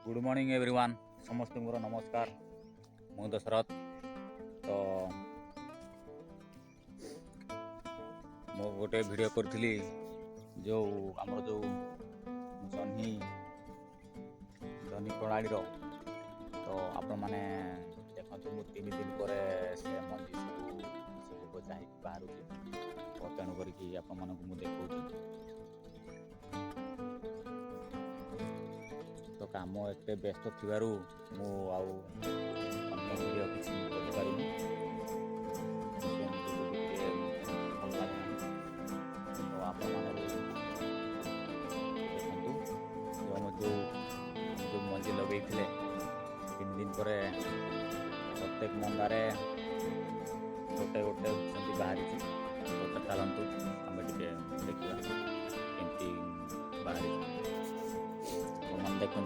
Good morning everyone समस्त मोर नमस्कार मु दशरथ तो मु गोटे वीडियो करी जो आमर जो जह्नी जह्नी प्रणाली तो आपण मैंने देखते मु 3 दिन पर से मंजी सब बजा बाहर तो तेणुक आपण मानक मुझे देखा तो काम एत व्यस्त थी मु भिडियो किसी करें तो आप देखो जो मंजी लगे 3 दिन पर प्रत्येक मंदारे गोटे गोटे बाहरी तो चलतु आम देखा कमी बाहरी देखु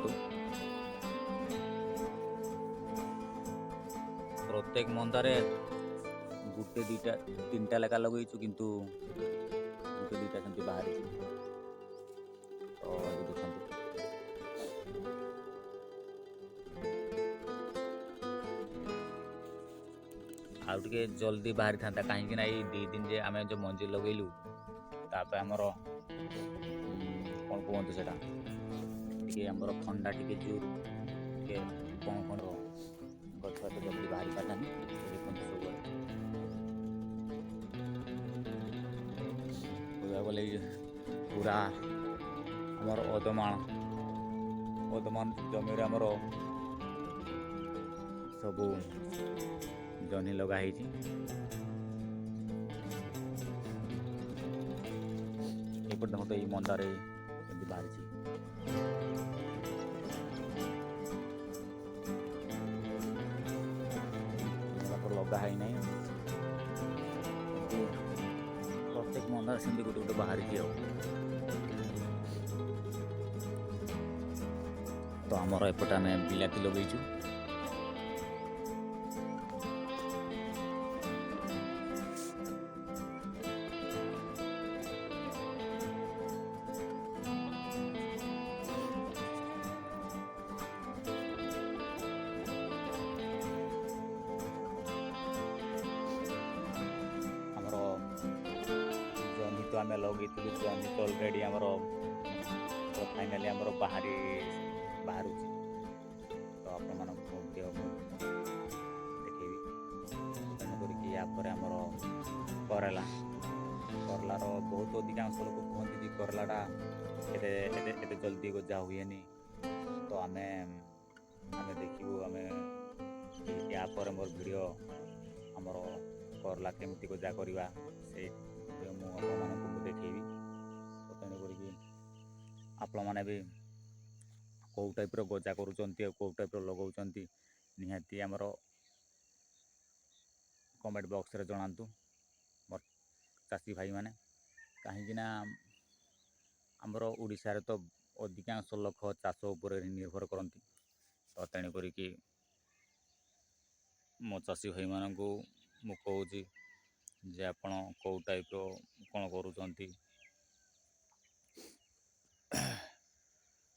प्रत्येक मंदारे गोटे दुईटा 3टा लेखा लगेचु किंतु गोटे दुईटा सेमती बाहरी तो देखु आउ टे जल्दी बाहरी था कहीं 2 दिन जे आम जो मंजी लगेलु तापर आमर कौन कहते सेटा टे आमर थंडा टे जोर टे कौन कौन गछ तो जल्दी बाहरी पारानी सब गले पूरा आमर ओदमान जमी आमर सब जह्नी लगाई देखते ये मंदारे बाहरी लगा है ना प्रत्येक मंदार सेमती गोटे गोटे बाहरी तो आमर एपटे आम बिलाती लगेचु तो आम लगे जह्नी तो अलरेडी आमर तो फाइनाली आमर बाहरी बाहर तो आपण मान देखेबी तेणुक यापर आमर करेला करलार बहुत अधिकांश लोग कहते करलाटा एते जल्दी गजा हुए तो आम देखू आम यापर मोर वीडियो आमर करला केमती गजा करवा से मुझे देखेबी तो तेणुक आपण मैंने भी कौ टाइप गजा करुँच कौ टाइप लगाऊँ निहाती आमर कमेंट बॉक्स रे जनातु मोर चाषी भाई माने कहीं आमर ओडिशा रे तो अधिकांश लोक चाष उपर निर्भर करती तो तेणुक मो चाषी भाई मान को मु कहूँ जे आपण कौ टाइप कौन करुँच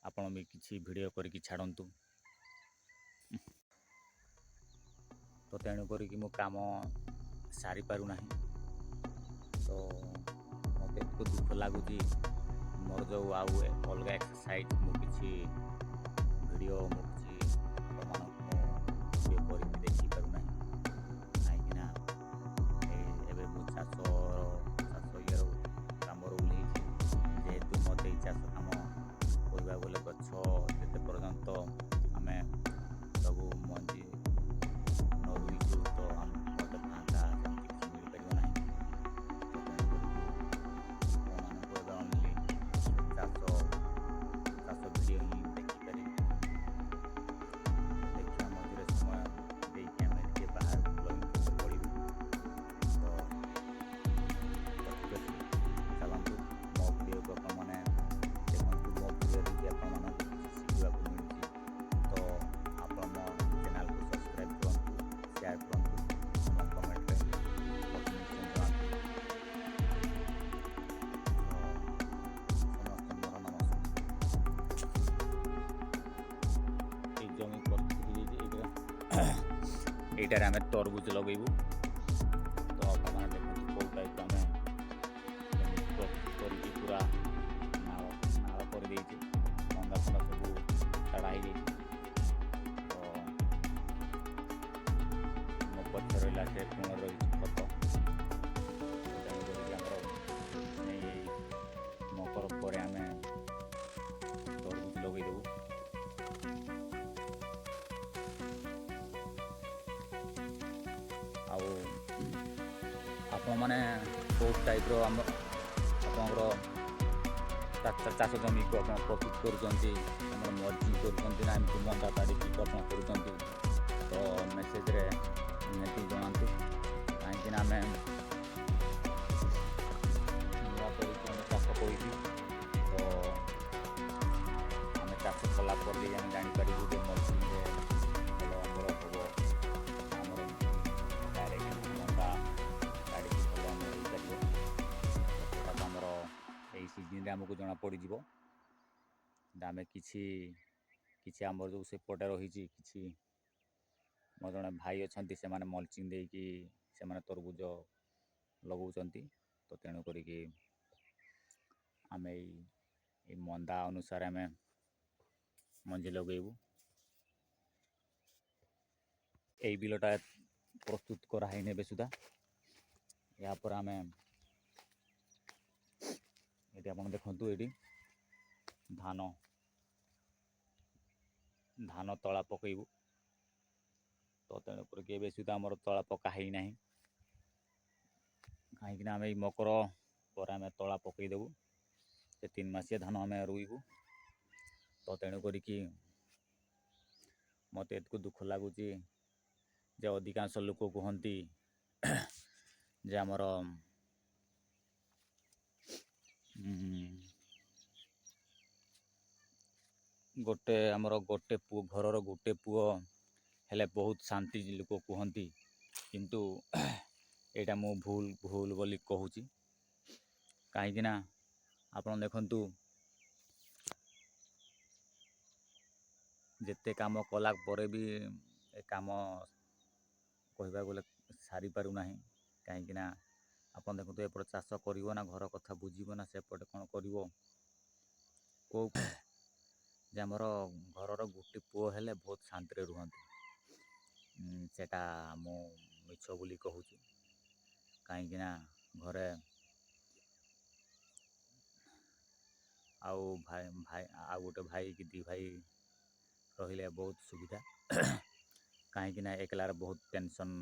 आपण भी किसी वीडियो करके छाड़तु तो तेणुक मो काम सारी पारु नहीं तो मत दुख लगुच मोर जो आउ अलग एक्सरसाइज मु किसी वीडियो मु किसी वीडियो कर देखी पारु नहीं कहीं मु चाष ये कम ओल्लि जेहेतु मत चाष कम कहवा गले गछ जिते पर्यंत आम सब मंजी न रुईचु तो मत फाँका सेमती किसी मिल पार ना ओनली चाष वीडियो ही देखिपारे देखिए मझे समय देखिए आम टे बाहर पड़ू तो चलतु मो वीडियो को मैंने देखो मो वीडियो देखिए आप शिखा मिलूँ এইটাରେ ଆମେ ତରଭୁଜ ଲଗେଇବୁ। ତ ଆପଣମାନେ ଦେଖନ୍ତୁ କେଉଁ ଟାଇପ୍ର ଆମେ ପ୍ରସ୍ତୁତ କରିକି ପୁରା ନାଳ ନାଳ କରିଦେଇଛୁ, ମନ୍ଦା ଫନ୍ଦା ସବୁ ଛାଡ଼ା ହେଇଯାଇଛି। ତ ମୋ ପଛରେ ରହିଲା ସେ ପୁଣି ରହିଛି ଖତ। ତେଣୁକରିକି ଆମର ଏଇ ମକର ପରେ ଆମେ ତରଭୁଜ ଲଗେଇଦେବୁ। ଆଉ ଆପଣମାନେ କେଉଁ ଟାଇପ୍ର ଆପଣଙ୍କର ଚାଷ ଜମିକୁ ଆପଣ ପ୍ରସ୍ତୁତ କରୁଛନ୍ତି, ଆମର ମର୍ଜିଂ କରୁଛନ୍ତି ନା ଏମିତି ମନ୍ଦା ତାଡ଼ିକି ଆପଣ କରୁଛନ୍ତି, ତ ମେସେଜରେ ନିହାତି ଜଣାନ୍ତୁ। କାହିଁକିନା ଆମେ ନୂଆ କରିକି ଆମେ ଚାଷ କରିଛୁ, ତ ଆମେ ଚାଷ କଲା ପରେ ଆମେ ଜାଣିପାରିବୁ ଯେ ମର୍ଜିଂରେ ଭଲ ଅମଳ ହେବ, ଆମର ଡାଇରେକ୍ଟ ମନ୍ଦା ତାଡ଼ିକି ଭଲ ଅମଳ ହେଇପାରିବ। ସେଇଟା ତ ଆମର ଏଇ ସିଜିନ୍ରେ ଆମକୁ ଜଣାପଡ଼ିଯିବ। ଆମେ କିଛି ଆମର ଯେଉଁ ସେପଟେ ରହିଛି, କିଛି ମୋ ଜଣେ ଭାଇ ଅଛନ୍ତି, ସେମାନେ ମଲ୍ଚିଂ ଦେଇକି ସେମାନେ ତରଭୁଜ ଲଗାଉଛନ୍ତି। ତ ତେଣୁ କରିକି ଆମେ ଏଇ ମନ୍ଦା ଅନୁସାରେ ଆମେ ମଞ୍ଜି ଲଗେଇବୁ। ଏଇ ବିଲଟା ପ୍ରସ୍ତୁତ କରାହେଇନି ଏବେ ସୁଦ୍ଧା। ଏହାପରେ ଆମେ ଏଠି ଆପଣ ଦେଖନ୍ତୁ, ଏଇଠି ଧାନ ତଳା ପକେଇବୁ। ତ ତେଣୁ କରିକି ଏବେ ସୁଦ୍ଧା ଆମର ତଳା ପକା ହେଇନାହିଁ, କାହିଁକିନା ଆମେ ଏଇ ମକର ପରେ ଆମେ ତଳା ପକେଇଦେବୁ। ସେ 3 ମାସିଆ ଧାନ ଆମେ ରୋଇବୁ। ତ ତେଣୁ କରିକି ମୋତେ ଏତିକୁ ଦୁଃଖ ଲାଗୁଛି ଯେ ଅଧିକାଂଶ ଲୋକ କୁହନ୍ତି ଯେ ଆମର ଗୋଟେ ପୁଅ, ଘରର ଗୋଟେ ପୁଅ ହେଲେ ବହୁତ ଶାନ୍ତି ଲୋକ କୁହନ୍ତି, କିନ୍ତୁ ଏଇଟା ମୁଁ ଭୁଲ ବୋଲି କହୁଛି। କାହିଁକିନା ଆପଣ ଦେଖନ୍ତୁ, ଯେତେ କାମ କଲା ପରେ ବି ଏ କାମ କହିବାକୁ ଗଲେ ସାରିପାରୁନାହିଁ। କାହିଁକିନା ଆପଣ ଦେଖନ୍ତୁ, ଏପଟେ ଚାଷ କରିବ ନା ଘର କଥା ବୁଝିବ ନା ସେପଟେ କ'ଣ କରିବ। ଯେ ଆମର ଘରର ଗୋଟେ ପୁଅ ହେଲେ ବହୁତ ଶାନ୍ତିରେ ରୁହନ୍ତି, ସେଟା ମୁଁ ମିଛ ବୋଲି କହୁଛି। କାହିଁକିନା ଘରେ ଆଉ ଗୋଟେ ଭାଇ କି 2 ଭାଇ ରହିଲେ ବହୁତ ସୁବିଧା। କାହିଁକିନା ଏକଲାରେ ବହୁତ ଟେନସନ୍